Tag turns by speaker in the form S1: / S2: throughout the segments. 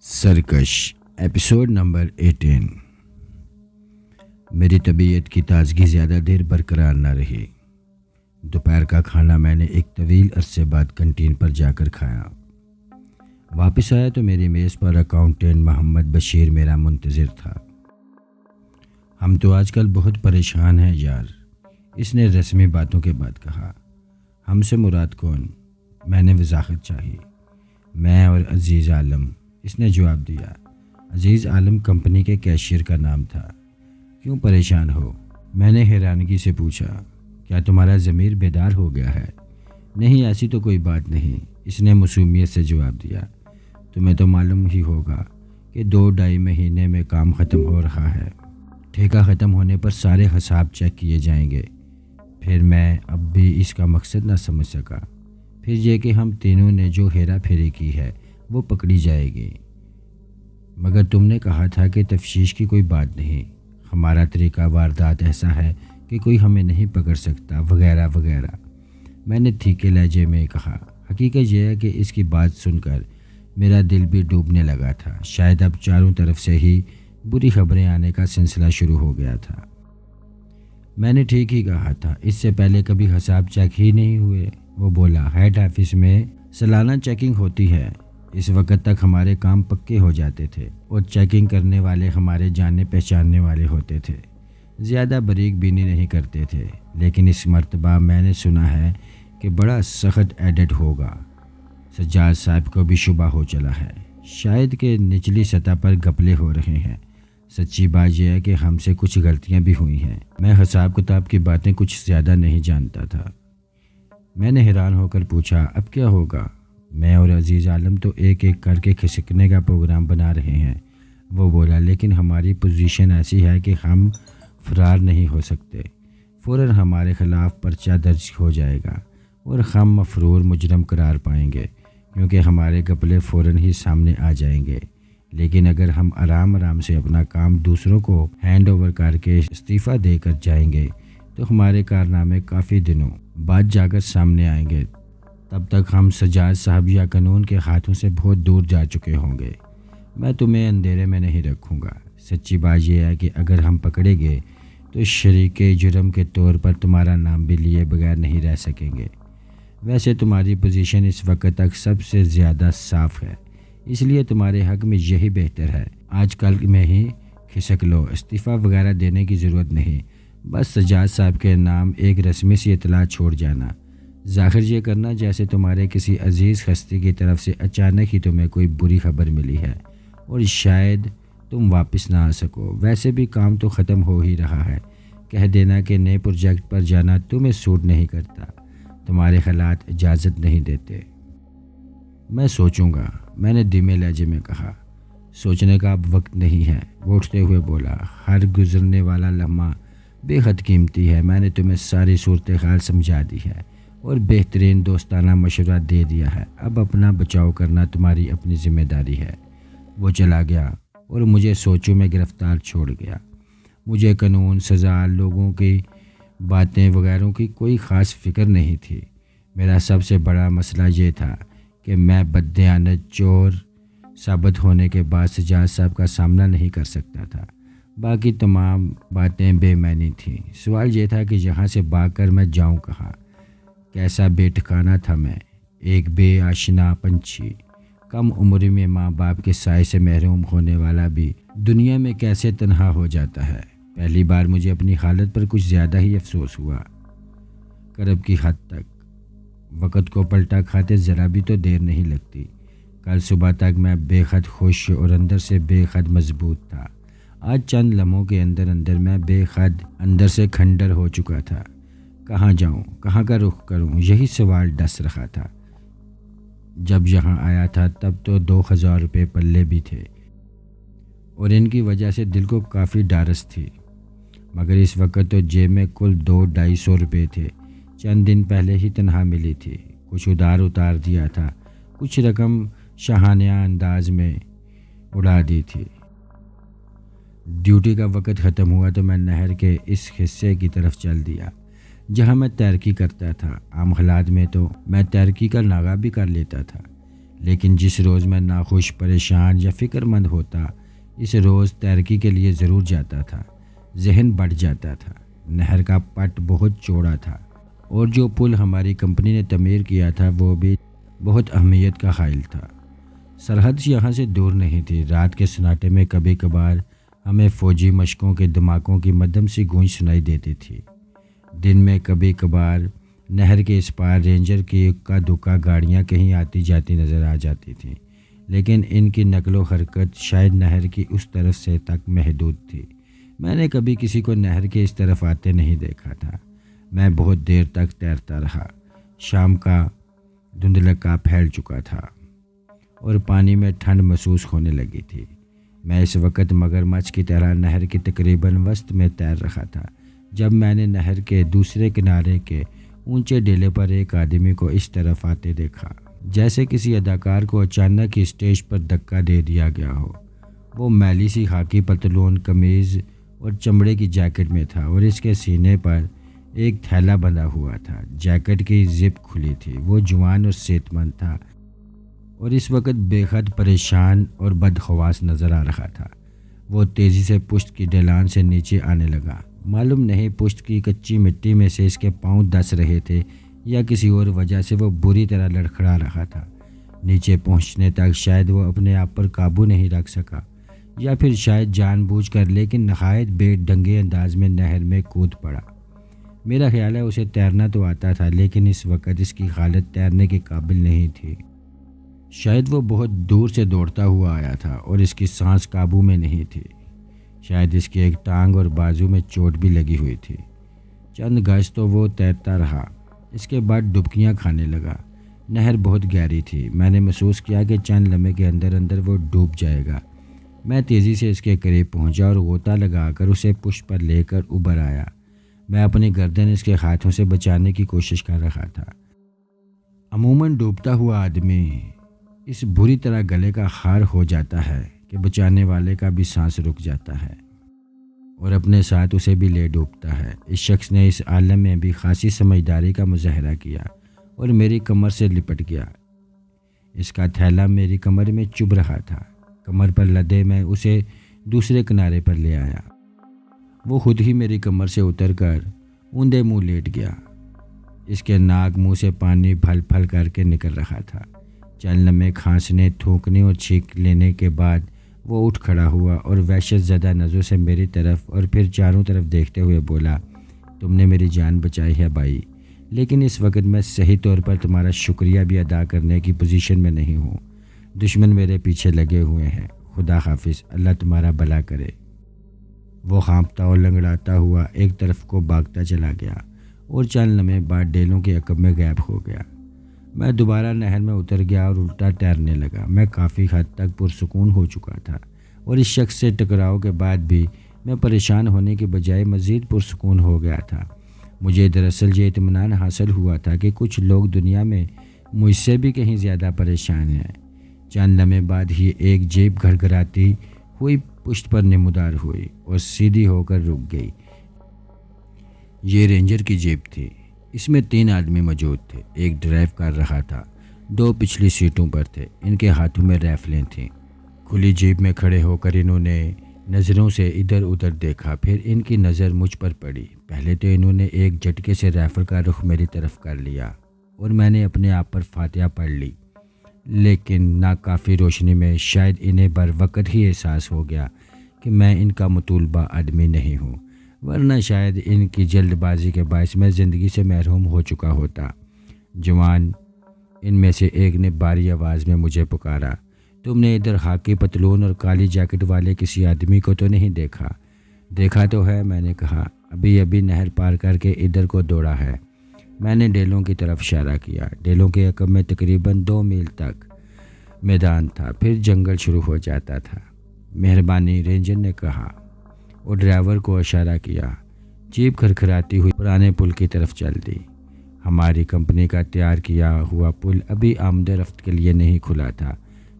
S1: سرکش episode number 18۔ میری طبیعت کی تازگی زیادہ دیر برقرار نہ رہی۔ دوپہر کا کھانا میں نے ایک طویل عرصے بعد کنٹین پر جا کر کھایا۔ واپس آیا تو میری میز پر اکاؤنٹنٹ محمد بشیر میرا منتظر تھا۔ ہم تو آج کل بہت پریشان ہیں یار، اس نے رسمی باتوں کے بعد کہا۔ ہم سے مراد کون؟ میں نے وضاحت چاہی۔ میں اور عزیز عالم، اس نے جواب دیا۔ عزیز عالم کمپنی کے کیشیئر کا نام تھا۔ کیوں پریشان ہو؟ میں نے حیرانگی سے پوچھا۔ کیا تمہارا ضمیر بیدار ہو گیا ہے؟ نہیں، ایسی تو کوئی بات نہیں، اس نے معصومیت سے جواب دیا۔ تمہیں تو معلوم ہی ہوگا کہ 2-2.5 مہینے میں کام ختم ہو رہا ہے۔ ٹھیکہ ختم ہونے پر سارے حساب چیک کیے جائیں گے۔ پھر میں اب بھی اس کا مقصد نہ سمجھ سکا۔ پھر یہ کہ ہم تینوں نے جو ہیرا پھیری کی ہے وہ پکڑی جائے گی۔ مگر تم نے کہا تھا کہ تفتیش کی کوئی بات نہیں، ہمارا طریقہ واردات ایسا ہے کہ کوئی ہمیں نہیں پکڑ سکتا، وغیرہ وغیرہ۔ میں نے تھیکے لہجے میں کہا۔ حقیقت یہ ہے کہ اس کی بات سن کر میرا دل بھی ڈوبنے لگا تھا۔ شاید اب چاروں طرف سے ہی بری خبریں آنے کا سلسلہ شروع ہو گیا تھا۔ میں نے ٹھیک ہی کہا تھا، اس سے پہلے کبھی حساب چیک ہی نہیں ہوئے۔ وہ بولا، ہیڈ آفس میں سالانہ چیکنگ ہوتی ہے۔ اس وقت تک ہمارے کام پکے ہو جاتے تھے اور چیکنگ کرنے والے ہمارے جاننے پہچاننے والے ہوتے تھے، زیادہ باریک بینی نہیں کرتے تھے۔ لیکن اس مرتبہ میں نے سنا ہے کہ بڑا سخت ایڈٹ ہوگا۔ سجاد صاحب کو بھی شبہ ہو چلا ہے، شاید کہ نچلی سطح پر گھپلے ہو رہے ہیں۔ سچی بات یہ ہے کہ ہم سے کچھ غلطیاں بھی ہوئی ہیں۔ میں حساب کتاب کی باتیں کچھ زیادہ نہیں جانتا تھا۔ میں نے حیران ہو کر پوچھا، اب کیا ہوگا؟ میں اور عزیز عالم تو ایک ایک کر کے کھسکنے کا پروگرام بنا رہے ہیں۔ وہ بولا، لیکن ہماری پوزیشن ایسی ہے کہ ہم فرار نہیں ہو سکتے۔ فوراً ہمارے خلاف پرچہ درج ہو جائے گا اور ہم مفرور مجرم قرار پائیں گے، کیونکہ ہمارے گھپلے فوراً ہی سامنے آ جائیں گے۔ لیکن اگر ہم آرام سے اپنا کام دوسروں کو ہینڈ اوور کر کے استعفیٰ دے کر جائیں گے تو ہمارے کارنامے کافی دنوں بعد جا کر سامنے آئیں گے۔ تب تک ہم سجاد صاحب یا قانون کے ہاتھوں سے بہت دور جا چکے ہوں گے۔ میں تمہیں اندھیرے میں نہیں رکھوں گا۔ سچی بات یہ ہے کہ اگر ہم پکڑے گئے تو شریک جرم کے طور پر تمہارا نام بھی لیے بغیر نہیں رہ سکیں گے۔ ویسے تمہاری پوزیشن اس وقت تک سب سے زیادہ صاف ہے، اس لیے تمہارے حق میں یہی بہتر ہے آج کل میں ہی کھسک لو۔ استعفیٰ وغیرہ دینے کی ضرورت نہیں، بس سجاد صاحب کے نام ایک رسمی سی اطلاع چھوڑ جانا۔ ظاہر یہ کرنا جیسے تمہارے کسی عزیز ہستی کی طرف سے اچانک ہی تمہیں کوئی بری خبر ملی ہے اور شاید تم واپس نہ آ سکو۔ ویسے بھی کام تو ختم ہو ہی رہا ہے۔ کہہ دینا کہ نئے پروجیکٹ پر جانا تمہیں سوٹ نہیں کرتا، تمہارے حالات اجازت نہیں دیتے۔ میں سوچوں گا، میں نے دھیمے لہجے میں کہا۔ سوچنے کا اب وقت نہیں ہے، وہ اٹھتے ہوئے بولا۔ ہر گزرنے والا لمحہ بے حد قیمتی ہے۔ میں نے تمہیں ساری صورتحال سمجھا دی ہے اور بہترین دوستانہ مشورہ دے دیا ہے۔ اب اپنا بچاؤ کرنا تمہاری اپنی ذمہ داری ہے۔ وہ چلا گیا اور مجھے سوچوں میں گرفتار چھوڑ گیا۔ مجھے قانون، سزا، لوگوں کی باتیں وغیرہ کی کوئی خاص فکر نہیں تھی۔ میرا سب سے بڑا مسئلہ یہ تھا کہ میں بددیانت چور ثابت ہونے کے بعد سجاد صاحب کا سامنا نہیں کر سکتا تھا۔ باقی تمام باتیں بے معنی تھیں۔ سوال یہ تھا کہ یہاں سے بھاگ کر میں جاؤں کہاں؟ کیسا بے ٹھکانہ تھا میں، ایک بے آشنا پنچھی، کم عمری میں ماں باپ کے سائے سے محروم ہونے والا بھی دنیا میں کیسے تنہا ہو جاتا ہے۔ پہلی بار مجھے اپنی حالت پر کچھ زیادہ ہی افسوس ہوا، کرب کی حد تک۔ وقت کو پلٹا کھاتے ذرا بھی تو دیر نہیں لگتی۔ کل صبح تک میں بے حد خوش اور اندر سے بے حد مضبوط تھا۔ آج چند لمحوں کے اندر میں بے حد اندر سے کھنڈر ہو چکا تھا۔ کہاں جاؤں، کہاں کا رخ کروں، یہی سوال ڈس رہا تھا۔ جب یہاں آیا تھا تب تو 2000 روپے پلے بھی تھے اور ان کی وجہ سے دل کو کافی ڈارس تھی، مگر اس وقت تو جیب میں کل 200-250 روپے تھے۔ چند دن پہلے ہی تنہا ملی تھی، کچھ ادھار اتار دیا تھا، کچھ رقم شاہانہ انداز میں اڑا دی تھی۔ ڈیوٹی کا وقت ختم ہوا تو میں نہر کے اس حصے کی طرف چل دیا جہاں میں تیراکی کرتا تھا۔ عام حالات میں تو میں تیراکی کا ناغہ بھی کر لیتا تھا، لیکن جس روز میں ناخوش، پریشان یا فکر مند ہوتا، اس روز تیراکی کے لیے ضرور جاتا تھا۔ ذہن بڑھ جاتا تھا۔ نہر کا پٹ بہت چوڑا تھا اور جو پل ہماری کمپنی نے تعمیر کیا تھا وہ بھی بہت اہمیت کا حائل تھا۔ سرحد یہاں سے دور نہیں تھی۔ رات کے سناٹے میں کبھی کبھار ہمیں فوجی مشقوں کے دھماکوں کی مدھم سی گونج سنائی دیتی تھی۔ دن میں کبھی کبھار نہر کے اس پار رینجر کی اکا دکا گاڑیاں کہیں آتی جاتی نظر آ جاتی تھیں، لیکن ان کی نقل و حرکت شاید نہر کی اس طرف سے تک محدود تھی۔ میں نے کبھی کسی کو نہر کے اس طرف آتے نہیں دیکھا تھا۔ میں بہت دیر تک تیرتا رہا۔ شام کا دھندلکا پھیل چکا تھا اور پانی میں ٹھنڈ محسوس ہونے لگی تھی۔ میں اس وقت مگرمچھ کی طرح نہر کی تقریباً وسط میں تیر رہا تھا جب میں نے نہر کے دوسرے کنارے کے اونچے ڈیلے پر ایک آدمی کو اس طرف آتے دیکھا جیسے کسی اداکار کو اچانک ہی اسٹیج پر دھکا دے دیا گیا ہو۔ وہ میلی سی خاکی پتلون، قمیض اور چمڑے کی جیکٹ میں تھا اور اس کے سینے پر ایک تھیلا بندھا ہوا تھا۔ جیکٹ کی زپ کھلی تھی۔ وہ جوان اور صحت مند تھا اور اس وقت بے حد پریشان اور بدحواس نظر آ رہا تھا۔ وہ تیزی سے پشت کی ڈھلان سے نیچے آنے لگا۔ معلوم نہیں پشت کی کچی مٹی میں سے اس کے پاؤں دس رہے تھے یا کسی اور وجہ سے وہ بری طرح لڑکھڑا رہا تھا۔ نیچے پہنچنے تک شاید وہ اپنے آپ پر قابو نہیں رکھ سکا یا پھر شاید جان بوجھ کر، لیکن نہایت بے ڈنگے انداز میں نہر میں کود پڑا۔ میرا خیال ہے اسے تیرنا تو آتا تھا، لیکن اس وقت اس کی حالت تیرنے کے قابل نہیں تھی۔ شاید وہ بہت دور سے دوڑتا ہوا آیا تھا اور اس کی سانس قابو میں نہیں تھی۔ شاید اس کی ایک ٹانگ اور بازو میں چوٹ بھی لگی ہوئی تھی۔ چند گز تو وہ تیرتا رہا، اس کے بعد ڈبکیاں کھانے لگا۔ نہر بہت گہری تھی۔ میں نے محسوس کیا کہ چند لمحے کے اندر اندر وہ ڈوب جائے گا۔ میں تیزی سے اس کے قریب پہنچا اور غوطہ لگا کر اسے پشت پر لے کر ابھر آیا۔ میں اپنی گردن اس کے ہاتھوں سے بچانے کی کوشش کر رہا تھا۔ عموماً ڈوبتا ہوا آدمی اس بری طرح گلے کا خار ہو جاتا ہے کہ بچانے والے کا بھی سانس رک جاتا ہے اور اپنے ساتھ اسے بھی لے ڈوبتا ہے۔ اس شخص نے اس عالم میں بھی خاصی سمجھداری کا مظاہرہ کیا اور میری کمر سے لپٹ گیا۔ اس کا تھیلا میری کمر میں چبھ رہا تھا۔ کمر پر لدے میں اسے دوسرے کنارے پر لے آیا۔ وہ خود ہی میری کمر سے اتر کر اوندے منہ لیٹ گیا۔ اس کے ناک منہ سے پانی پھل پھل کر کے نکل رہا تھا۔ چند لمحے کھانسنے، تھونکنے اور چھینک لینے کے بعد وہ اٹھ کھڑا ہوا اور وحشت زدہ نظروں سے میری طرف اور پھر چاروں طرف دیکھتے ہوئے بولا، تم نے میری جان بچائی ہے بھائی، لیکن اس وقت میں صحیح طور پر تمہارا شکریہ بھی ادا کرنے کی پوزیشن میں نہیں ہوں۔ دشمن میرے پیچھے لگے ہوئے ہیں۔ خدا حافظ، اللہ تمہارا بھلا کرے۔ وہ ہانپتا اور لنگڑاتا ہوا ایک طرف کو بھاگتا چلا گیا اور چند لمحے بعد ڈیلوں کے عقب میں غائب ہو گیا۔ میں دوبارہ نہر میں اتر گیا اور الٹا تیرنے لگا۔ میں کافی حد تک پرسکون ہو چکا تھا اور اس شخص سے ٹکراؤ کے بعد بھی میں پریشان ہونے کے بجائے مزید پرسکون ہو گیا تھا۔ مجھے دراصل یہ اطمینان حاصل ہوا تھا کہ کچھ لوگ دنیا میں مجھ سے بھی کہیں زیادہ پریشان ہیں۔ چند لمحے بعد ہی ایک جیپ گھڑگھڑاتی ہوئی پشت پر نمودار ہوئی اور سیدھی ہو کر رک گئی۔ یہ رینجر کی جیپ تھی۔ اس میں 3 آدمی موجود تھے۔ ایک ڈرائیو کر رہا تھا، 2 پچھلی سیٹوں پر تھے۔ ان کے ہاتھوں میں رائفلیں تھیں۔ کھلی جیپ میں کھڑے ہو کر انہوں نے نظروں سے ادھر ادھر دیکھا، پھر ان کی نظر مجھ پر پڑی۔ پہلے تو انہوں نے ایک جھٹکے سے رائفل کا رخ میری طرف کر لیا اور میں نے اپنے آپ پر فاتحہ پڑھ لی، لیکن ناکافی روشنی میں شاید انہیں بر وقت ہی احساس ہو گیا کہ میں ان کا مطلوبہ آدمی نہیں ہوں، ورنہ شاید ان کی جلد بازی کے باعث میں زندگی سے محروم ہو چکا ہوتا۔ جوان ان میں سے ایک نے بھاری آواز میں مجھے پکارا، تم نے ادھر خاکی پتلون اور کالی جیکٹ والے کسی آدمی کو تو نہیں دیکھا؟ دیکھا تو ہے، میں نے کہا، ابھی نہر پار کر کے ادھر کو دوڑا ہے۔ میں نے ڈیلوں کی طرف اشارہ کیا۔ ڈیلوں کے عقب میں تقریباً 2 میل تک میدان تھا، پھر جنگل شروع ہو جاتا تھا۔ مہربانی، رینجر نے کہا اور ڈرائیور کو اشارہ کیا۔ جیپ کھرکھراتی ہوئی پرانے پل کی طرف چل دی۔ ہماری کمپنی کا تیار کیا ہوا پل ابھی آمد و رفت کے لیے نہیں کھلا تھا۔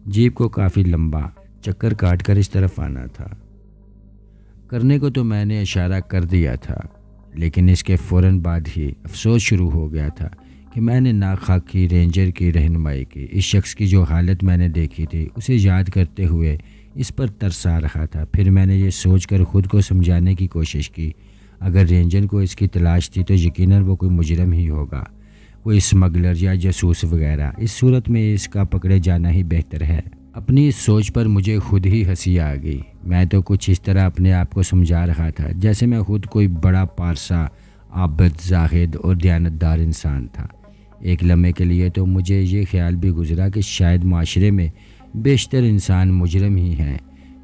S1: جیپ کو کافی لمبا چکر کاٹ کر اس طرف آنا تھا۔ کرنے کو تو میں نے اشارہ کر دیا تھا، لیکن اس کے فوراً بعد ہی افسوس شروع ہو گیا تھا کہ میں نے ناخاکی رینجر کی رہنمائی کی۔ اس شخص کی جو حالت میں نے دیکھی تھی اسے یاد کرتے ہوئے اس پر ترس آ رہا تھا۔ پھر میں نے یہ سوچ کر خود کو سمجھانے کی کوشش کی، اگر رینجر کو اس کی تلاش تھی تو یقیناً وہ کوئی مجرم ہی ہوگا، کوئی اسمگلر یا جاسوس وغیرہ۔ اس صورت میں اس کا پکڑے جانا ہی بہتر ہے۔ اپنی اس سوچ پر مجھے خود ہی ہنسی آ گئی۔ میں تو کچھ اس طرح اپنے آپ کو سمجھا رہا تھا جیسے میں خود کوئی بڑا پارسا، عابد، زاہد اور دیانتدار انسان تھا۔ ایک لمحے کے لیے تو مجھے یہ خیال بھی گزرا کہ شاید معاشرے میں بیشتر انسان مجرم ہی ہیں،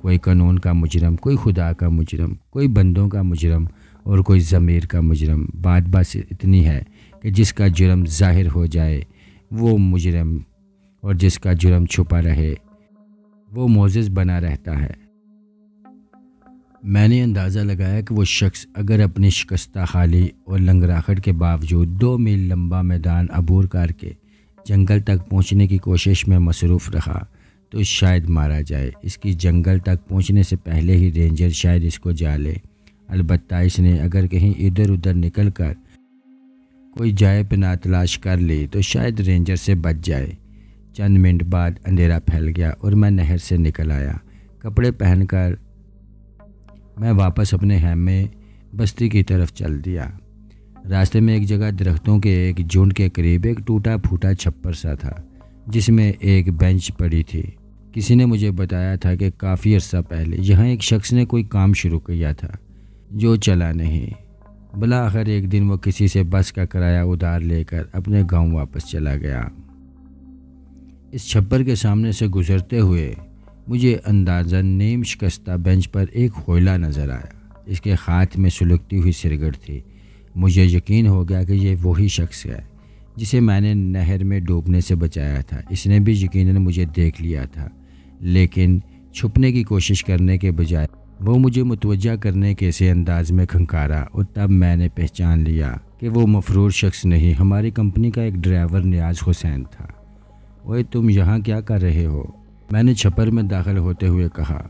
S1: کوئی قانون کا مجرم، کوئی خدا کا مجرم، کوئی بندوں کا مجرم اور کوئی ضمیر کا مجرم۔ بات بس اتنی ہے کہ جس کا جرم ظاہر ہو جائے وہ مجرم، اور جس کا جرم چھپا رہے وہ معزز بنا رہتا ہے۔ میں نے اندازہ لگایا کہ وہ شخص اگر اپنی شکستہ حالی اور لنگراہٹ کے باوجود 2 میل لمبا میدان عبور کر کے جنگل تک پہنچنے کی کوشش میں مصروف رہا تو شاید مارا جائے۔ اس کی جنگل تک پہنچنے سے پہلے ہی رینجر شاید اس کو جا لے۔ البتہ اس نے اگر کہیں ادھر ادھر نکل کر کوئی جائے پناہ تلاش کر لی تو شاید رینجر سے بچ جائے۔ چند منٹ بعد اندھیرا پھیل گیا اور میں نہر سے نکل آیا۔ کپڑے پہن کر میں واپس اپنے خیمے بستی کی طرف چل دیا۔ راستے میں ایک جگہ درختوں کے ایک جھنڈ کے قریب ایک ٹوٹا پھوٹا چھپر سا تھا جس میں ایک بینچ پڑی تھی۔ کسی نے مجھے بتایا تھا کہ کافی عرصہ پہلے یہاں ایک شخص نے کوئی کام شروع کیا تھا جو چلا نہیں۔ بالآخر ایک دن وہ کسی سے بس کا کرایہ ادھار لے کر اپنے گاؤں واپس چلا گیا۔ اس چھپر کے سامنے سے گزرتے ہوئے مجھے اندازاً نیم شکستہ بینچ پر ایک کوئلہ نظر آیا۔ اس کے ہاتھ میں سلگتی ہوئی سرگٹ تھی۔ مجھے یقین ہو گیا کہ یہ وہی شخص ہے جسے میں نے نہر میں ڈوبنے سے بچایا تھا۔ اس نے بھی یقیناً مجھے دیکھ لیا تھا، لیکن چھپنے کی کوشش کرنے کے بجائے وہ مجھے متوجہ کرنے کے سے انداز میں کھنکارا، اور تب میں نے پہچان لیا کہ وہ مفرور شخص نہیں، ہماری کمپنی کا ایک ڈرائیور نیاز حسین تھا۔ اوئے تم یہاں کیا کر رہے ہو؟ میں نے چھپر میں داخل ہوتے ہوئے کہا۔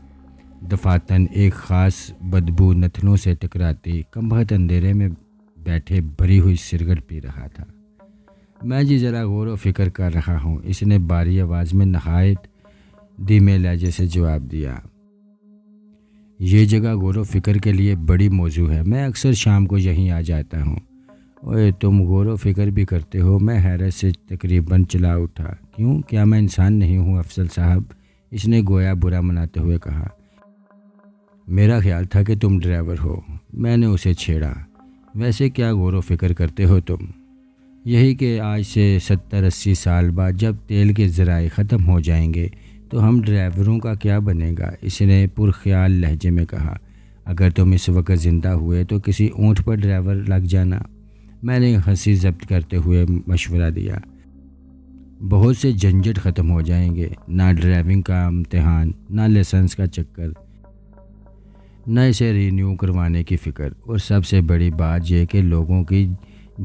S1: دفاتن ایک خاص بدبو نتنوں سے ٹکراتی کمبخت اندھیرے میں بیٹھے بھری ہوئی سرگٹ پی رہا تھا۔ میں جی ذرا غور و فکر کر رہا ہوں، اس نے باری آواز میں نہایت دھیمے لہجے سے جواب دیا۔ یہ جگہ غور و فکر کے لیے بڑی موزوں ہے، میں اکثر شام کو یہیں آ جاتا ہوں۔ اوئے تم غور و فکر بھی کرتے ہو؟ میں حیرت سے تقریباً چلا اٹھا۔ کیوں، کیا میں انسان نہیں ہوں افضل صاحب؟ اس نے گویا برا مناتے ہوئے کہا۔ میرا خیال تھا کہ تم ڈرائیور ہو، میں نے اسے چھیڑا۔ ویسے کیا غور و فکر کرتے ہو تم؟ یہی کہ آج سے 70-80 سال بعد جب تیل کے ذرائع ختم ہو جائیں گے تو ہم ڈرائیوروں کا کیا بنے گا؟ اس نے پرخیال لہجے میں کہا۔ اگر تم اس وقت زندہ ہوئے تو کسی اونٹ پر ڈرائیور لگ جانا۔ میں نے ہنسی ضبط کرتے ہوئے مشورہ دیا۔ بہت سے جھنجھٹ ختم ہو جائیں گے، نہ ڈرائیونگ کا امتحان، نہ لائسنس کا چکر، نہ اسے رینیو کروانے کی فکر، اور سب سے بڑی بات یہ کہ لوگوں کی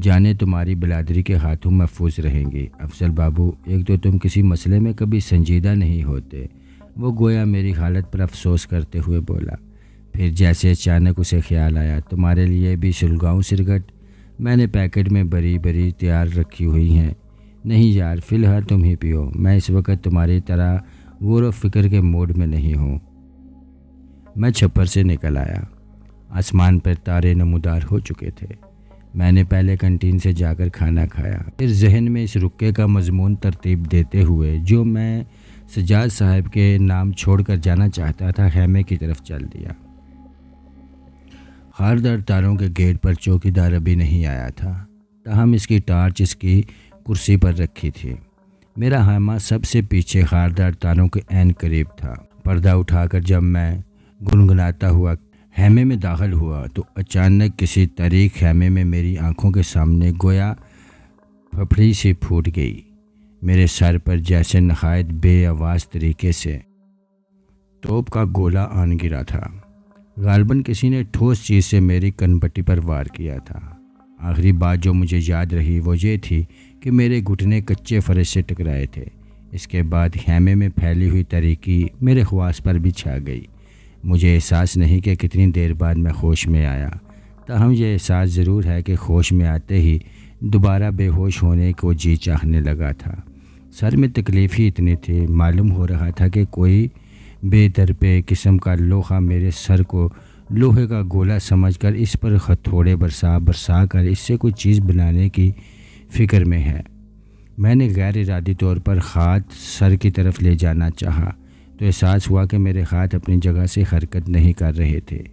S1: جانیں تمہاری بلادری کے ہاتھوں محفوظ رہیں گی۔ افضل بابو، ایک تو تم کسی مسئلے میں کبھی سنجیدہ نہیں ہوتے۔ وہ گویا میری حالت پر افسوس کرتے ہوئے بولا۔ پھر جیسے اچانک اسے خیال آیا، تمہارے لیے بھی سلگاؤں سرگٹ؟ میں نے پیکٹ میں بری بری تیار رکھی ہوئی ہیں۔ نہیں یار، فی الحال تم ہی پیو، میں اس وقت تمہاری طرح غور و فکر کے موڈ میں نہیں ہوں۔ میں چھپر سے نکل آیا۔ آسمان پر تارے نمودار ہو چکے تھے۔ میں نے پہلے کنٹین سے جا کر کھانا کھایا، پھر ذہن میں اس رکے کا مضمون ترتیب دیتے ہوئے جو میں سجاد صاحب کے نام چھوڑ کر جانا چاہتا تھا خیمے کی طرف چل دیا۔ خاردار تاروں کے گیٹ پر چوکیدار ابھی نہیں آیا تھا، تاہم اس کی ٹارچ اس کی کرسی پر رکھی تھی۔ میرا خیمہ سب سے پیچھے خاردار تاروں کے عین قریب تھا۔ پردہ اٹھا کر جب میں گنگناتا ہوا خیمے میں داخل ہوا تو اچانک کسی تاریک خیمے میں میری آنکھوں کے سامنے گویا پھپھڑی سی پھوٹ گئی۔ میرے سر پر جیسے نہایت بے آواز طریقے سے توپ کا گولہ آن گرا تھا۔ غالباً کسی نے ٹھوس چیز سے میری کن پٹی پر وار کیا تھا۔ آخری بات جو مجھے یاد رہی وہ یہ تھی کہ میرے گھٹنے کچے فرش سے ٹکرائے تھے۔ اس کے بعد خیمے میں پھیلی ہوئی تاریکی میرے حواس پر بھی چھا گئی۔ مجھے احساس نہیں کہ کتنی دیر بعد میں ہوش میں آیا، تاہم یہ احساس ضرور ہے کہ ہوش میں آتے ہی دوبارہ بے ہوش ہونے کو جی چاہنے لگا تھا۔ سر میں تکلیف ہی اتنی تھی، معلوم ہو رہا تھا کہ کوئی بے درپے قسم کا لوہا میرے سر کو لوہے کا گولا سمجھ کر اس پر ہتھوڑے برسا کر اس سے کوئی چیز بنانے کی فکر میں ہے۔ میں نے غیر ارادی طور پر ہاتھ سر کی طرف لے جانا چاہا تو احساس ہوا کہ میرے ہاتھ اپنی جگہ سے حرکت نہیں کر رہے تھے۔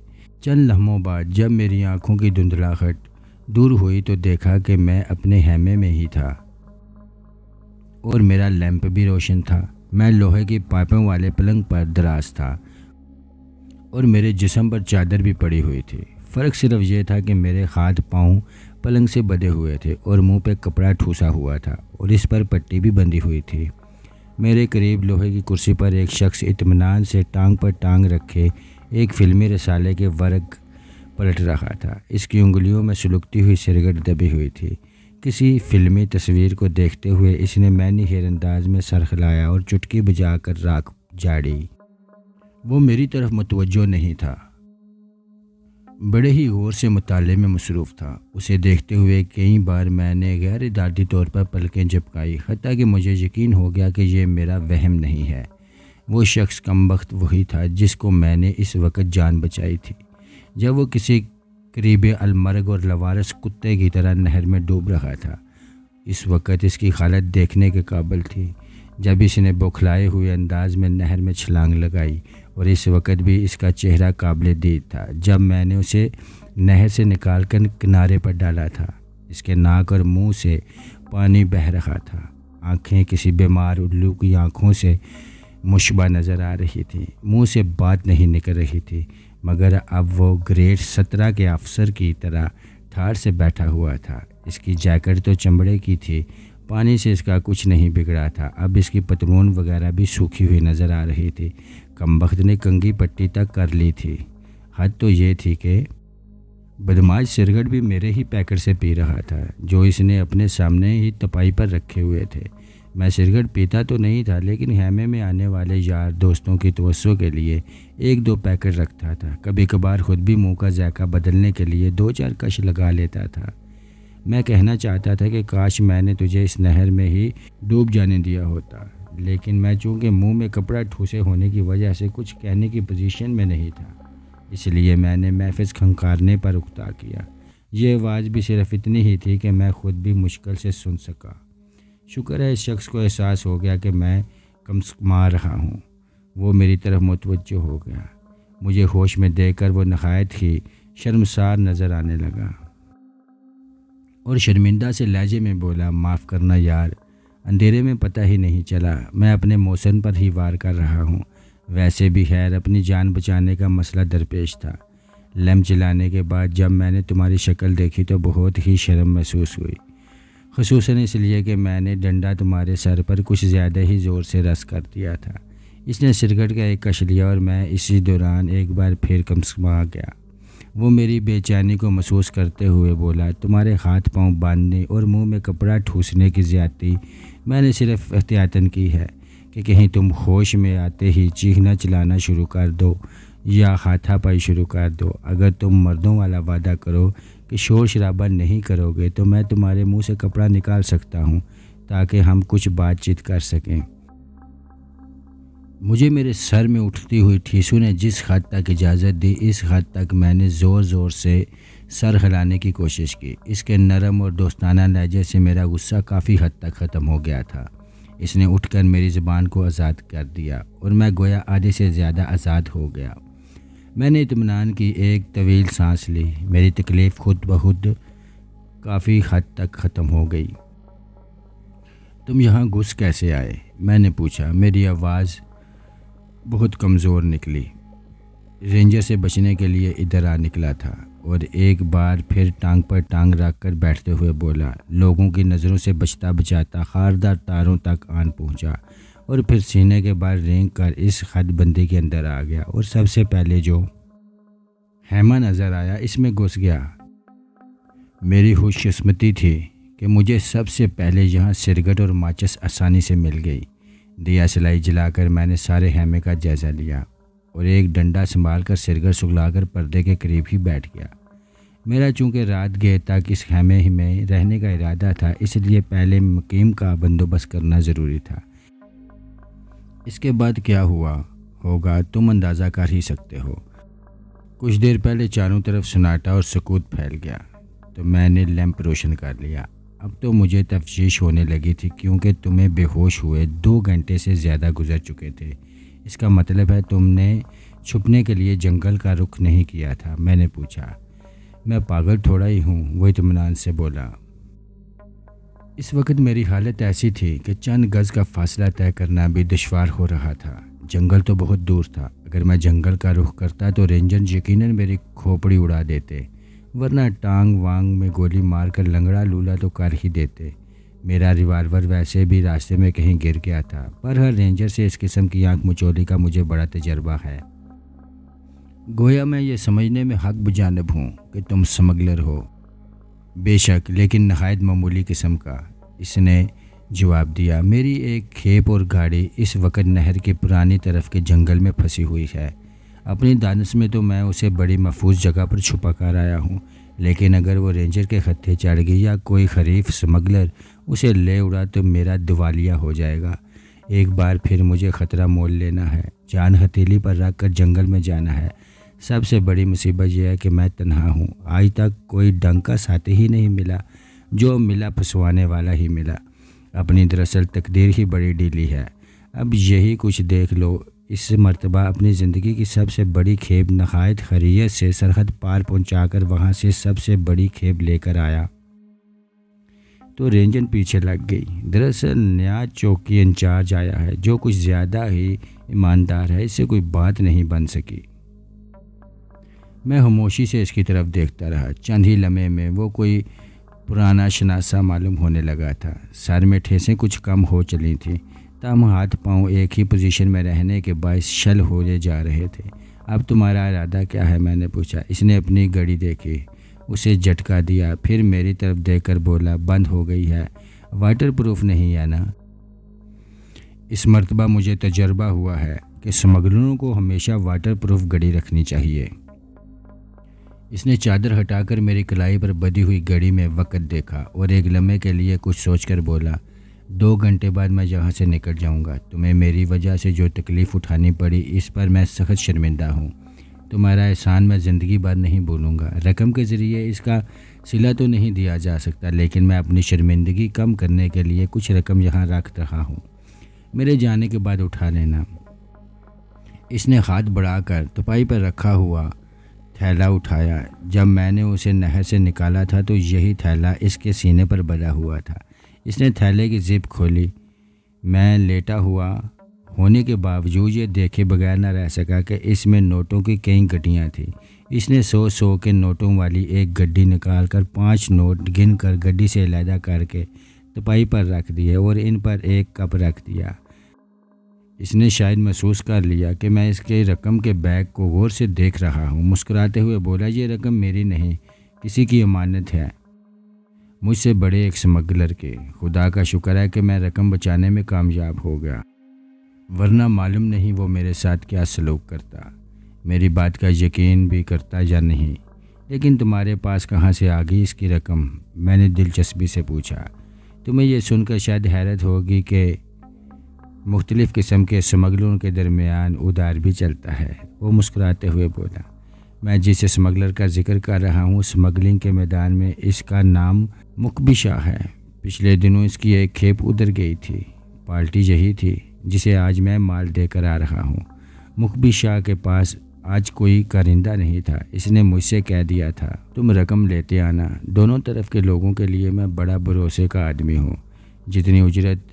S1: چند لمحوں بعد جب میری آنکھوں کی دھندلاہٹ دور ہوئی تو دیکھا کہ میں اپنے خیمے میں ہی تھا اور میرا لیمپ بھی روشن تھا۔ میں لوہے کی پائپوں والے پلنگ پر دراز تھا اور میرے جسم پر چادر بھی پڑی ہوئی تھی۔ فرق صرف یہ تھا کہ میرے ہاتھ پاؤں پلنگ سے بندھے ہوئے تھے اور منہ پہ کپڑا ٹھوسا ہوا تھا اور اس پر پٹی بھی بندھی ہوئی تھی۔ میرے قریب لوہے کی کرسی پر ایک شخص اطمینان سے ٹانگ پر ٹانگ رکھے ایک فلمی رسالے کے ورق پلٹ رہا تھا۔ اس کی انگلیوں میں سلگتی ہوئی سگریٹ دبی ہوئی تھی۔ کسی فلمی تصویر کو دیکھتے ہوئے اس نے معنی خیر انداز میں سر ہلایا اور چٹکی بجا کر راکھ جھاڑی۔ وہ میری طرف متوجہ نہیں تھا، بڑے ہی غور سے مطالعے میں مصروف تھا۔ اسے دیکھتے ہوئے کئی بار میں نے غیر ارادی طور پر پلکیں جھپکائی، حتیٰ کہ مجھے یقین ہو گیا کہ یہ میرا وہم نہیں ہے۔ وہ شخص کمبخت وہی تھا جس کو میں نے اس وقت جان بچائی تھی جب وہ کسی قریب المرگ اور لوارس کتے کی طرح نہر میں ڈوب رہا تھا۔ اس وقت اس کی حالت دیکھنے کے قابل تھی جب اس نے بوکھلائے ہوئے انداز میں نہر میں چھلانگ لگائی، اور اس وقت بھی اس کا چہرہ قابل دید تھا جب میں نے اسے نہر سے نکال کر کنارے پر ڈالا تھا۔ اس کے ناک اور منہ سے پانی بہہ رہا تھا۔ آنکھیں کسی بیمار الو کی آنکھوں سے مشبہ نظر آ رہی تھیں۔ منہ سے بات نہیں نکل رہی تھی، مگر اب وہ گریڈ 17 کے افسر کی طرح ٹھار سے بیٹھا ہوا تھا۔ اس کی جیکٹ تو چمڑے کی تھی، پانی سے اس کا کچھ نہیں بگڑا تھا۔ اب اس کی پتلون وغیرہ بھی سوکھی ہوئی نظر آ رہی تھی۔ کمبخت نے کنگھی پٹی تک کر لی تھی۔ حد تو یہ تھی کہ بدماش سگریٹ بھی میرے ہی پیکٹ سے پی رہا تھا جو اس نے اپنے سامنے ہی تپائی پر رکھے ہوئے تھے۔ میں سگریٹ پیتا تو نہیں تھا، لیکن خیمے میں آنے والے یار دوستوں کی توسع کے لیے ایک دو پیکٹ رکھتا تھا۔ کبھی کبھار خود بھی منہ کا ذائقہ بدلنے کے لیے 2-4 کش لگا لیتا تھا۔ میں کہنا چاہتا تھا کہ کاش میں نے تجھے اس نہر میں ہی ڈوب جانے دیا ہوتا، لیکن میں چونکہ منہ میں کپڑا ٹھوسے ہونے کی وجہ سے کچھ کہنے کی پوزیشن میں نہیں تھا، اس لیے میں نے محض کھنکارنے پر اکتا کیا۔ یہ آواز بھی صرف اتنی ہی تھی کہ میں خود بھی مشکل سے سن سکا۔ شکر ہے اس شخص کو احساس ہو گیا کہ میں کمسکما رہا ہوں۔ وہ میری طرف متوجہ ہو گیا۔ مجھے ہوش میں دیکھ کر وہ نہایت ہی شرمسار نظر آنے لگا اور شرمندہ سے لہجے میں بولا، معاف کرنا یار، اندھیرے میں پتہ ہی نہیں چلا، میں اپنے موشن پر ہی وار کر رہا ہوں۔ ویسے بھی خیر اپنی جان بچانے کا مسئلہ درپیش تھا۔ لیمپ جلانے کے بعد جب میں نے تمہاری شکل دیکھی تو بہت ہی شرم محسوس ہوئی، خصوصاً اس لیے کہ میں نے ڈنڈا تمہارے سر پر کچھ زیادہ ہی زور سے رس کر دیا تھا۔ اس نے سگریٹ کا ایک کش لیا اور میں اسی دوران ایک بار پھر کمسکما گیا۔ وہ میری بے چینی کو محسوس کرتے ہوئے بولا، تمہارے ہاتھ پاؤں باندھنے اور منہ میں کپڑا ٹھوسنے کی زیادتی میں نے صرف احتیاطاً کی ہے کہ کہیں تم ہوش میں آتے ہی چیخنا چلانا شروع کر دو یا ہاتھا پائی شروع کر دو۔ اگر تم مردوں والا وعدہ کرو کہ شور شرابہ نہیں کرو گے تو میں تمہارے منہ سے کپڑا نکال سکتا ہوں تاکہ ہم کچھ بات چیت کر سکیں۔ مجھے میرے سر میں اٹھتی ہوئی ٹھیسوں نے جس حد تک اجازت دی، اس حد تک میں نے زور زور سے سر ہلانے کی کوشش کی۔ اس کے نرم اور دوستانہ لہجے سے میرا غصہ کافی حد تک ختم ہو گیا تھا۔ اس نے اٹھ کر میری زبان کو آزاد کر دیا اور میں گویا آدھے سے زیادہ آزاد ہو گیا۔ میں نے اطمینان کی ایک طویل سانس لی۔ میری تکلیف خود بخود کافی حد تک ختم ہو گئی۔ تم یہاں گھس کیسے آئے؟ میں نے پوچھا۔ میری آواز بہت کمزور نکلی۔ رینجر سے بچنے کے لیے ادھر آ نکلا تھا، اور ایک بار پھر ٹانگ پر ٹانگ رکھ کر بیٹھتے ہوئے بولا، لوگوں کی نظروں سے بچتا بچاتا خاردار تاروں تک آن پہنچا اور پھر سینے کے بال رینگ کر اس حد بندی کے اندر آ گیا اور سب سے پہلے جو خیمہ نظر آیا اس میں گھس گیا۔ میری خوش قسمتی تھی کہ مجھے سب سے پہلے یہاں سگریٹ اور ماچس آسانی سے مل گئی۔ دیا سلائی جلا کر میں نے سارے خیمے کا جائزہ لیا اور ایک ڈنڈا سنبھال کر سگریٹ سگلا کر پردے کے قریب ہی بیٹھ گیا۔ میرا چونکہ رات گئے تک اس خیمے میں رہنے کا ارادہ تھا، اس لیے پہلے مقیم کا بندوبست کرنا ضروری تھا۔ اس کے بعد کیا ہوا ہوگا تم اندازہ کر ہی سکتے ہو۔ کچھ دیر پہلے چاروں طرف سناٹا اور سکوت پھیل گیا تو میں نے لیمپ روشن کر لیا۔ اب تو مجھے تفشیش ہونے لگی تھی، کیونکہ تمہیں بے ہوش ہوئے 2 گھنٹے سے زیادہ گزر چکے تھے۔ اس کا مطلب ہے تم نے چھپنے کے لیے جنگل کا رخ نہیں کیا تھا؟ میں نے پوچھا۔ میں پاگل تھوڑا ہی ہوں، وہ اطمینان سے بولا۔ اس وقت میری حالت ایسی تھی کہ چند گز کا فاصلہ طے کرنا بھی دشوار ہو رہا تھا۔ جنگل تو بہت دور تھا۔ اگر میں جنگل کا رخ کرتا تو رینجر یقیناً میری کھوپڑی اڑا دیتے، ورنہ ٹانگ وانگ میں گولی مار کر لنگڑا لولا تو کر ہی دیتے۔ میرا ریوالور ویسے بھی راستے میں کہیں گر گیا تھا، پر ہر رینجر سے اس قسم کی آنکھ مچولی کا مجھے بڑا تجربہ ہے۔ گویا میں یہ سمجھنے میں حق بجانب ہوں کہ تم اسمگلر ہو۔ بے شک، لیکن نہایت معمولی قسم کا، اس نے جواب دیا۔ میری ایک کھیپ اور گاڑی اس وقت نہر کی پرانی طرف کے جنگل میں پھنسی ہوئی ہے۔ اپنی دانش میں تو میں اسے بڑی محفوظ جگہ پر چھپا کر آیا ہوں، لیکن اگر وہ رینجر کے خطے چڑھ گئی یا کوئی حریف اسمگلر اسے لے اڑا تو میرا دیوالیہ ہو جائے گا۔ ایک بار پھر مجھے خطرہ مول لینا ہے، جان ہتھیلی پر رکھ کر جنگل میں جانا ہے۔ سب سے بڑی مصیبت یہ ہے کہ میں تنہا ہوں۔ آج تک کوئی ڈنکا ساتھی ہی نہیں ملا، جو ملا پھنسوانے والا ہی ملا۔ اپنی دراصل تقدیر ہی بڑی ڈھیلی ہے۔ اب یہی کچھ دیکھ لو، اس مرتبہ اپنی زندگی کی سب سے بڑی کھیپ نہایت خیریت سے سرحد پار پہنچا کر وہاں سے سب سے بڑی کھیپ لے کر آیا تو رینجر پیچھے لگ گئی۔ دراصل نیا چوکی انچارج آیا ہے، جو کچھ زیادہ ہی ایماندار ہے، اس سے کوئی بات نہیں بن سکی۔ میں خاموشی سے اس کی طرف دیکھتا رہا۔ چند ہی لمحے میں وہ کوئی پرانا شناسا معلوم ہونے لگا تھا۔ سر میں ٹھیسیں کچھ کم ہو چلی تھیں، تاہم ہاتھ پاؤں ایک ہی پوزیشن میں رہنے کے باعث شل ہوئے جا رہے تھے۔ اب تمہارا ارادہ کیا ہے؟ میں نے پوچھا۔ اس نے اپنی گھڑی دیکھی، اسے جھٹکا دیا، پھر میری طرف دیکھ کر بولا، بند ہو گئی ہے، واٹر پروف نہیں ہے نا؟ اس مرتبہ مجھے تجربہ ہوا ہے کہ اسمگلروں کو ہمیشہ واٹر پروف گھڑی رکھنی چاہیے۔ اس نے چادر ہٹا کر میری کلائی پر بدی ہوئی گھڑی میں وقت دیکھا اور ایک لمحے کے لیے کچھ سوچ کر بولا، 2 گھنٹے بعد میں یہاں سے نکل جاؤں گا۔ تمہیں میری وجہ سے جو تکلیف اٹھانی پڑی، اس پر میں سخت شرمندہ ہوں۔ تمہارا احسان میں زندگی بھر نہیں بھولوں گا۔ رقم کے ذریعے اس کا صلہ تو نہیں دیا جا سکتا، لیکن میں اپنی شرمندگی کم کرنے کے لیے کچھ رقم یہاں رکھ رہا ہوں، میرے جانے کے بعد اٹھا لینا۔ اس نے ہاتھ بڑھا کر تپائی پر رکھا ہوا تھیلا اٹھایا۔ جب میں نے اسے نہر سے نکالا تھا تو یہی تھیلا اس کے سینے پر بندھا ہوا تھا۔ اس نے تھیلے کی زپ کھولی۔ میں لیٹا ہوا ہونے کے باوجود یہ دیکھے بغیر نہ رہ سکا کہ اس میں نوٹوں کی کئی گڈیاں تھیں۔ اس نے 100 کے نوٹوں والی ایک گڈی نکال کر 5 نوٹ گن کر گڈی سے علیحدہ کر کے تپائی پر رکھ دیے اور ان پر ایک کپ رکھ دیا۔ اس نے شاید محسوس کر لیا کہ میں اس کے رقم کے بیگ کو غور سے دیکھ رہا ہوں۔ مسکراتے ہوئے بولا، یہ رقم میری نہیں، کسی کی امانت ہے، مجھ سے بڑے ایک اسمگلر کے۔ خدا کا شکر ہے کہ میں رقم بچانے میں کامیاب ہو گیا، ورنہ معلوم نہیں وہ میرے ساتھ کیا سلوک کرتا، میری بات کا یقین بھی کرتا یا نہیں۔ لیکن تمہارے پاس کہاں سے آ گئی اس کی رقم؟ میں نے دلچسپی سے پوچھا۔ تمہیں یہ سن کر شاید حیرت ہوگی کہ مختلف قسم کے اسمگلروں کے درمیان ادار بھی چلتا ہے، وہ مسکراتے ہوئے بولا۔ میں جس اسمگلر کا ذکر کر رہا ہوں، اسمگلنگ کے میدان میں اس کا نام مکبی شاہ ہے۔ پچھلے دنوں اس کی ایک کھیپ ادھر گئی تھی۔ پارٹی یہی تھی جسے آج میں مال دے کر آ رہا ہوں۔ مکبی شاہ کے پاس آج کوئی کارندہ نہیں تھا۔ اس نے مجھ سے کہہ دیا تھا، تم رقم لیتے آنا۔ دونوں طرف کے لوگوں کے لیے میں بڑا بھروسے کا آدمی ہوں۔ جتنی اجرت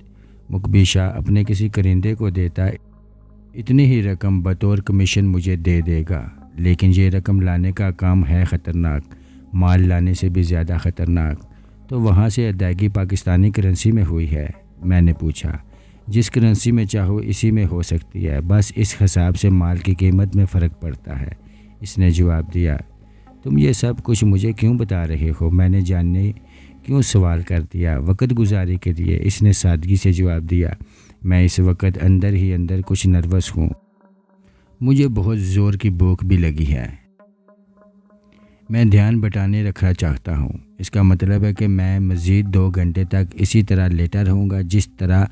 S1: مکبی شاہ اپنے کسی کرندے کو دیتا، اتنی ہی رقم بطور کمیشن مجھے دے دے گا۔ لیکن یہ رقم لانے کا کام ہے خطرناک، مال لانے سے بھی زیادہ خطرناک۔ تو وہاں سے ادائیگی پاکستانی کرنسی میں ہوئی ہے؟ میں نے پوچھا۔ جس کرنسی میں چاہو اسی میں ہو سکتی ہے، بس اس حساب سے مال کی قیمت میں فرق پڑتا ہے، اس نے جواب دیا۔ تم یہ سب کچھ مجھے کیوں بتا رہے ہو؟ میں نے جاننے کیوں سوال کر دیا۔ وقت گزاری کے لیے، اس نے سادگی سے جواب دیا۔ میں اس وقت اندر ہی اندر کچھ نروس ہوں، مجھے بہت زور کی بھوک بھی لگی ہے۔ میں دھیان بٹانے رکھنا چاہتا ہوں۔ اس کا مطلب ہے کہ میں مزید 2 گھنٹے تک اسی طرح لیٹا رہوں گا جس طرح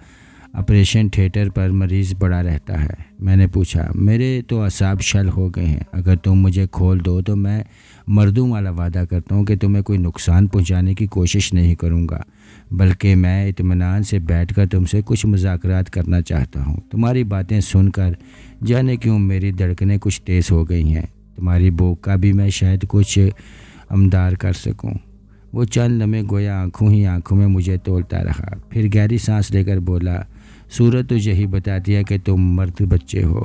S1: آپریشن تھیٹر پر مریض پڑا رہتا ہے۔ میں نے پوچھا، میرے تو اعصاب شل ہو گئے ہیں۔ اگر تم مجھے کھول دو تو میں مردوں والا وعدہ کرتا ہوں کہ تمہیں کوئی نقصان پہنچانے کی کوشش نہیں کروں گا، بلکہ میں اطمینان سے بیٹھ کر تم سے کچھ مذاکرات کرنا چاہتا ہوں۔ تمہاری باتیں سن کر جانے کیوں میری دھڑکنیں کچھ تیز ہو گئی ہیں۔ تمہاری بھوک کا بھی میں شاید کچھ امداد کر سکوں۔ وہ چند لمحے گویا آنکھوں ہی آنکھوں میں مجھے تولتا رہا، پھر گہری سانس لے کر بولا، صورت تو یہی بتاتی ہے کہ تم مرد بچے ہو،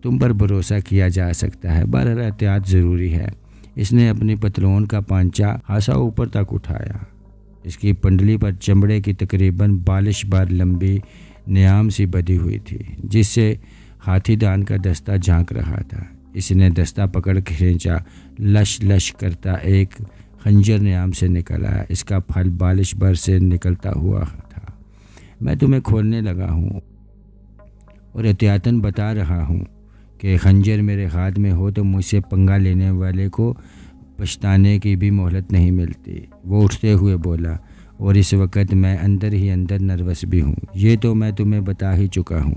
S1: تم پر بھروسہ کیا جا سکتا ہے، بہرحال احتیاط ضروری ہے۔ اس نے اپنی پتلون کا پانچا خاصا اوپر تک اٹھایا۔ اس کی پنڈلی پر چمڑے کی تقریباً 42 بار لمبی نیام سی بدی ہوئی تھی، جس سے ہاتھی دان کا دستہ جھانک رہا تھا۔ اس نے دستہ پکڑ کھینچا، لش لش کرتا ایک خنجر نیام سے نکل آیا۔ اس کا پھل 42 بار سے نکلتا ہوا تھا۔ میں تمہیں کھولنے لگا ہوں اور احتیاطاً بتا رہا ہوں کہ خنجر میرے ہاتھ میں ہو تو مجھ سے پنگا لینے والے کو پچھتانے کی بھی مہلت نہیں ملتی۔ وہ اٹھتے ہوئے بولا، اور اس وقت میں اندر ہی اندر نروس بھی ہوں۔ یہ تو میں تمہیں بتا ہی چکا ہوں۔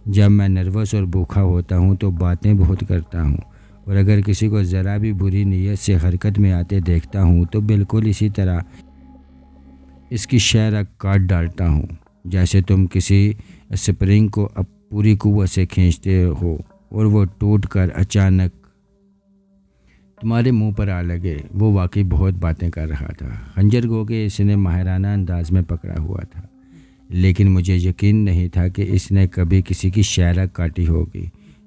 S1: جب میں نروس اور بھوکا ہوتا ہوں تو باتیں بہت کرتا ہوں، اور اگر کسی کو ذرا بھی بری نیت سے حرکت میں آتے دیکھتا ہوں تو بالکل اسی طرح اس کی شہرہ کاٹ ڈالتا ہوں، جیسے تم کسی اسپرنگ کو اب پوری قوت سے کھینچتے ہو اور وہ ٹوٹ کر اچانک تمہارے منہ پر آ لگے۔ وہ واقعی بہت باتیں کر رہا تھا۔ خنجر گو کہ اس نے ماہرانہ انداز میں پکڑا ہوا تھا، لیکن مجھے یقین نہیں تھا کہ اس نے کبھی کسی کی شہرہ کاٹی ہوگی۔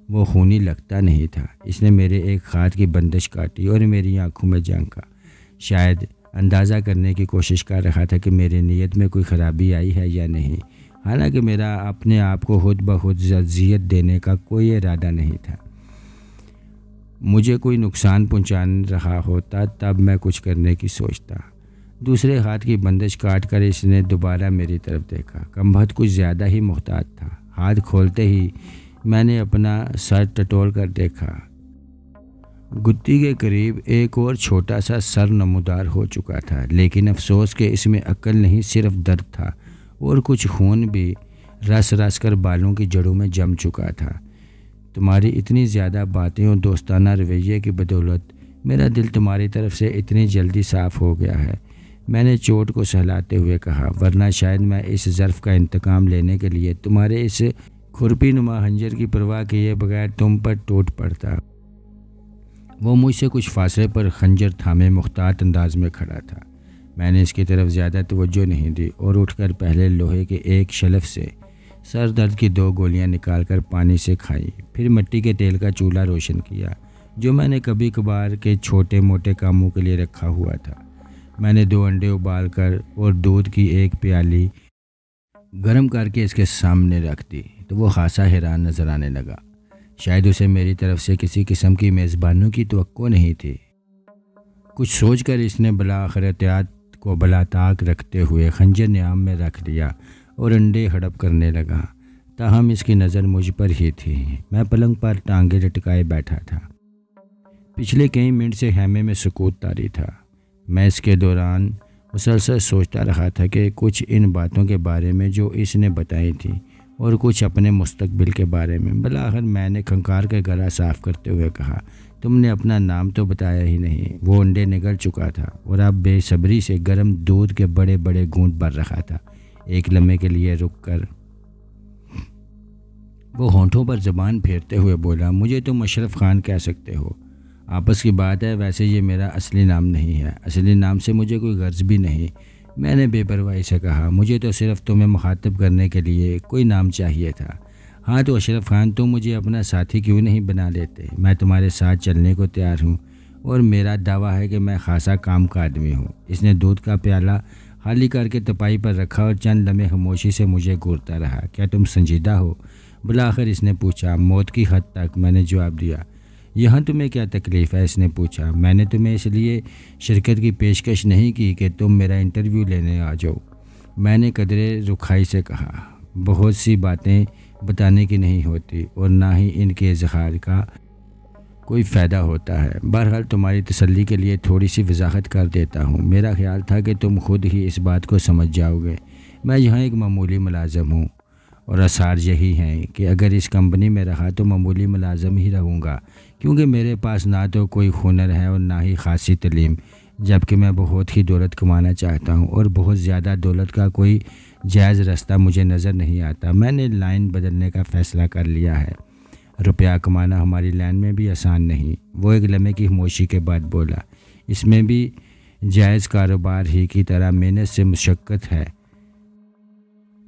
S1: وہ خونی لگتا نہیں تھا۔ اس نے میرے ایک ہاتھ کی بندش کاٹی اور میری آنکھوں میں جھانکا، شاید اندازہ کرنے کی کوشش کر رہا تھا کہ میری نیت میں کوئی خرابی آئی ہے یا نہیں، حالانکہ میرا اپنے آپ کو خود بخود اذیت دینے کا کوئی ارادہ نہیں تھا۔ مجھے کوئی نقصان پہنچا رہا ہوتا تب میں کچھ کرنے کی سوچتا۔ دوسرے ہاتھ کی بندش کاٹ کر اس نے دوبارہ میری طرف دیکھا۔ کمبخت کچھ زیادہ ہی محتاط تھا۔ ہاتھ کھولتے ہی میں نے اپنا سر ٹٹول کر دیکھا۔ گتی کے قریب ایک اور چھوٹا سا سر نمودار ہو چکا تھا، لیکن افسوس کہ اس میں عقل نہیں، صرف درد تھا، اور کچھ خون بھی رس رس کر بالوں کی جڑوں میں جم چکا تھا۔ تمہاری اتنی زیادہ باتیں اور دوستانہ رویے کی بدولت میرا دل تمہاری طرف سے اتنی جلدی صاف ہو گیا ہے، میں نے چوٹ کو سہلاتے ہوئے کہا، ورنہ شاید میں اس ظرف کا انتقام لینے کے لیے تمہارے اس کھرپی نما خنجر کی پرواہ کیے بغیر تم پر ٹوٹ پڑتا۔ وہ مجھ سے کچھ فاصلے پر خنجر تھامے محتاط انداز میں کھڑا تھا۔ میں نے اس کی طرف زیادہ توجہ نہیں دی اور اٹھ کر پہلے لوہے کے ایک شلف سے سر درد کی 2 گولیاں نکال کر پانی سے کھائی، پھر مٹی کے تیل کا چولہا روشن کیا جو میں نے کبھی کبھار کے چھوٹے موٹے کاموں کے لیے رکھا ہوا تھا۔ میں نے 2 انڈے ابال کر اور دودھ کی ایک پیالی گرم کر کے اس کے سامنے رکھ دی تو وہ خاصا حیران نظر آنے لگا۔ شاید اسے میری طرف سے کسی قسم کی میزبانوں کی توقع نہیں تھی۔ کچھ سوچ کر اس نے بالآخر احتیاط کو بلا طاق رکھتے ہوئے خنجر نیام میں رکھ دیا اور انڈے ہڑپ کرنے لگا، تاہم اس کی نظر مجھ پر ہی تھی۔ میں پلنگ پر ٹانگیں لٹکائے بیٹھا تھا۔ پچھلے کئی منٹ سے خیمے میں سکوت طاری تھا۔ میں اس کے دوران مسلسل سوچتا رہا تھا کہ کچھ ان باتوں کے بارے میں جو اس نے بتائی تھیں اور کچھ اپنے مستقبل کے بارے میں۔ بالآخر میں نے کھنکار کے گلا صاف کرتے ہوئے کہا، تم نے اپنا نام تو بتایا ہی نہیں۔ وہ انڈے نگل چکا تھا اور اب بے صبری سے گرم دودھ کے بڑے بڑے گھونٹ بھر رہا تھا۔ ایک لمحے کے لیے رک کر وہ ہونٹوں پر زبان پھیرتے ہوئے بولا، مجھے تم اشرف خان کہہ سکتے ہو، آپس کی بات ہے، ویسے یہ میرا اصلی نام نہیں ہے، اصلی نام سے مجھے کوئی غرض بھی نہیں۔ میں نے بے پرواہی سے کہا، مجھے تو صرف تمہیں مخاطب کرنے کے لیے کوئی نام چاہیے تھا۔ ہاں تو اشرف خان، تم مجھے اپنا ساتھی کیوں نہیں بنا لیتے؟ میں تمہارے ساتھ چلنے کو تیار ہوں اور میرا دعویٰ ہے کہ میں خاصا کام کا آدمی ہوں۔ اس نے دودھ کا پیالہ خالی کر کے تپائی پر رکھا اور چند لمحے خاموشی سے مجھے گھورتا رہا۔ کیا تم سنجیدہ ہو؟ بالآخر اس نے پوچھا۔ موت کی حد تک، میں نے جواب دیا۔ یہاں تمہیں کیا تکلیف ہے؟ اس نے پوچھا۔ میں نے تمہیں اس لیے شرکت کی پیشکش نہیں کی کہ تم میرا انٹرویو لینے آ جاؤ، میں نے قدرے رکھائی سے کہا۔ بہت سی باتیں بتانے کی نہیں ہوتی اور نہ ہی ان کے اظہار کا کوئی فائدہ ہوتا ہے۔ بہرحال تمہاری تسلی کے لیے تھوڑی سی وضاحت کر دیتا ہوں۔ میرا خیال تھا کہ تم خود ہی اس بات کو سمجھ جاؤ گے۔ میں یہاں ایک معمولی ملازم ہوں، اور آثار یہی ہیں کہ اگر اس کمپنی میں رہا تو معمولی ملازم ہی رہوں گا، کیونکہ میرے پاس نہ تو کوئی ہنر ہے اور نہ ہی خاصی تعلیم، جبکہ میں بہت ہی دولت کمانا چاہتا ہوں، اور بہت زیادہ دولت کا کوئی جائز راستہ مجھے نظر نہیں آتا۔ میں نے لائن بدلنے کا فیصلہ کر لیا ہے۔ روپیہ کمانا ہماری لائن میں بھی آسان نہیں، وہ ایک لمحے کی خاموشی کے بعد بولا۔ اس میں بھی جائز کاروبار ہی کی طرح محنت سے مشقت ہے،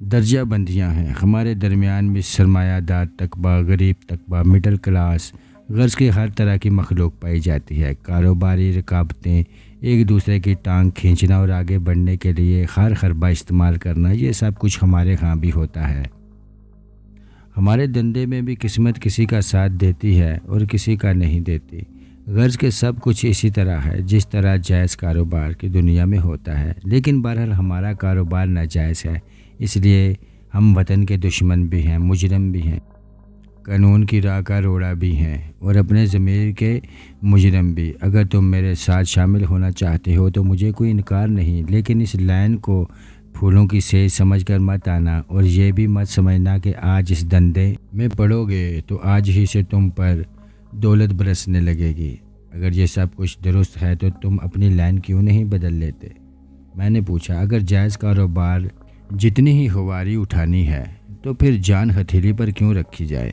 S1: درجہ بندیاں ہیں۔ ہمارے درمیان بھی سرمایہ دار طبقہ، غریب طبقہ، مڈل کلاس، غرض کی ہر طرح کی مخلوق پائی جاتی ہے۔ کاروباری رکاوٹیں، ایک دوسرے کی ٹانگ کھینچنا اور آگے بڑھنے کے لیے خار خربہ استعمال کرنا، یہ سب کچھ ہمارے ہاں بھی ہوتا ہے۔ ہمارے دھندے میں بھی قسمت کسی کا ساتھ دیتی ہے اور کسی کا نہیں دیتی۔ غرض کے سب کچھ اسی طرح ہے جس طرح جائز کاروبار کی دنیا میں ہوتا ہے، لیکن بہرحال ہمارا کاروبار ناجائز ہے، اس لیے ہم وطن کے دشمن بھی ہیں، مجرم بھی ہیں، قانون کی راہ کا روڑا بھی ہیں، اور اپنے ضمیر کے مجرم بھی۔ اگر تم میرے ساتھ شامل ہونا چاہتے ہو تو مجھے کوئی انکار نہیں، لیکن اس لائن کو پھولوں کی سیج سمجھ کر مت آنا، اور یہ بھی مت سمجھنا کہ آج اس دھندے میں پڑو گے تو آج ہی سے تم پر دولت برسنے لگے گی۔ اگر یہ سب کچھ درست ہے تو تم اپنی لائن کیوں نہیں بدل لیتے؟ میں نے پوچھا۔ اگر جائز کاروبار جتنی ہی ہواری اٹھانی ہے تو پھر جان ہتھیلی پر کیوں رکھی جائے؟